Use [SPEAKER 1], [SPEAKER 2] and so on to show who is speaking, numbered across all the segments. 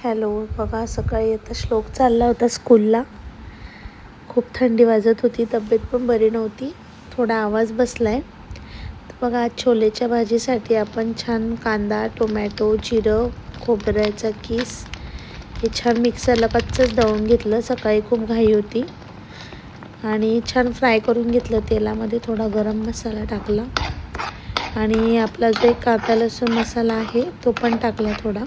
[SPEAKER 1] Hello. बघा सकाळी आता श्लोक चालला होता स्कूलला. खूप थंडी वाजत होती, तब्येत पण बरी नव्हती, थोडा आवाज बसला आहे. तर बघा आज छोलेच्या भाजीसाठी आपण छान कांदा, टोमॅटो, जिरं, खोबऱ्याचा किस हे छान मिक्सरला कच्चंच दळून घेतलं. सकाळी खूप घाई होती आणि छान फ्राय करून घेतलं तेलामध्ये. थोडा गरम मसाला टाकला आणि आपला जो एक कांदा लसूण मसाला आहे तो पण टाकला थोडा.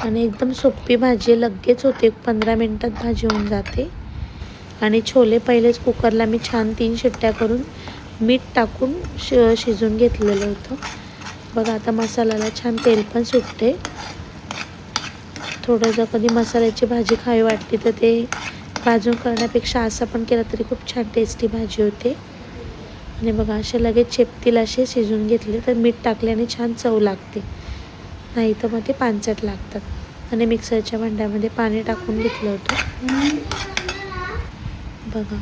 [SPEAKER 1] आणि एकदम सोपी भाजी, लगेच होते, 15 मिनटात भाजी होऊन जाते. आणि छोले पहिलेच कुकरला मी छान 3 शिट्ट्या करून मीठ टाकून शिजून घेतलेलं होतं. बघा आता मसाल्याला छान तेल पण सुटते. थोडं जर कधी मसाल्याची भाजी खावी वाटली तर ते भाजून करण्यापेक्षा असं पण केलं तरी खूप छान टेस्टी भाजी होते. आणि बघा असे लगेच चेपतील असे शिजून घेतले तर मीठ टाकल्याने छान चव लागते, नाही तर मग ते पानचट लागतात. आणि मिक्सरच्या भांड्यामध्ये पाणी टाकून घेतलं होतं. बघा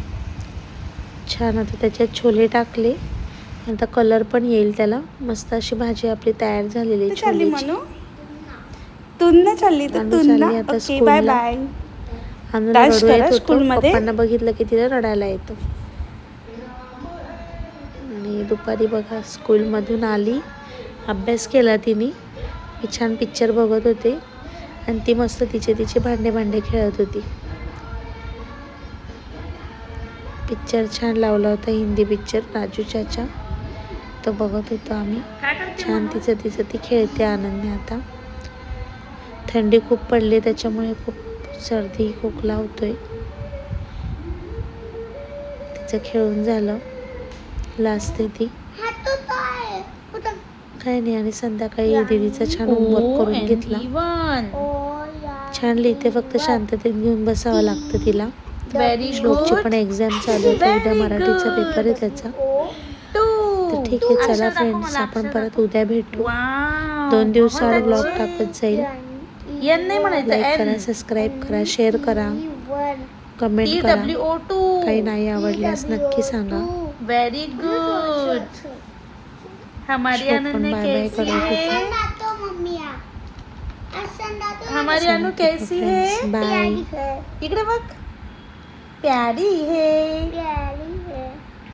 [SPEAKER 1] छान आता त्याच्यात छोले टाकले. आता कलर पण येईल त्याला. मस्त अशी भाजी आपली तयार झालेली छोलेची.
[SPEAKER 2] तुन चालली तर
[SPEAKER 1] अनु
[SPEAKER 2] तुन
[SPEAKER 1] चालली
[SPEAKER 2] ना.
[SPEAKER 1] आता
[SPEAKER 2] ओके बाय
[SPEAKER 1] स्कूलला.
[SPEAKER 2] बाय.
[SPEAKER 1] अनुला रडू येत होतं,
[SPEAKER 2] स्कूलमध्ये
[SPEAKER 1] पप्पांना बघितलं की तिला रडायला येतं. आणि दुपारी बघा स्कूलमधून आली, अभ्यास केला तिने. मी छान पिक्चर बघत होते आणि ती मस्त तिचे भांडे खेळत होती. पिक्चर छान लावला होता, हिंदी पिक्चर राजू चाचा, तो बघत होतो आम्ही. छान तिचं ती खेळते आनंदी. आता थंडी खूप पडली त्याच्यामुळे खूप सर्दी खोकला होतोय. तिचं खेळून झालं, लाजते ती, काही नाही. आणि संध्याकाळी दीदीचा छान होमवर्क करून घेतला. छान लिहिते, फक्त शांततेत घेऊन बसावं लागतं तिला. श्लोकची पण एक्झाम चालू होती, उद्या मराठीचा पेपर आहे त्याचा. तर ठीक आहे, चला फ्रेंड्स, आपण परत उद्या भेटू. 2 दिवसावर ब्लॉग टाकत जाईल. लाईक करा, सबस्क्राईब करा, शेअर करा, कमेंट करा. काही नाही आवडल्यास नक्की सांगा.
[SPEAKER 3] Very good. हमारी अनु ने कैसी है? हमारी अनु कैसी है?
[SPEAKER 1] बाय.
[SPEAKER 3] इकडे बघ, प्यारी है.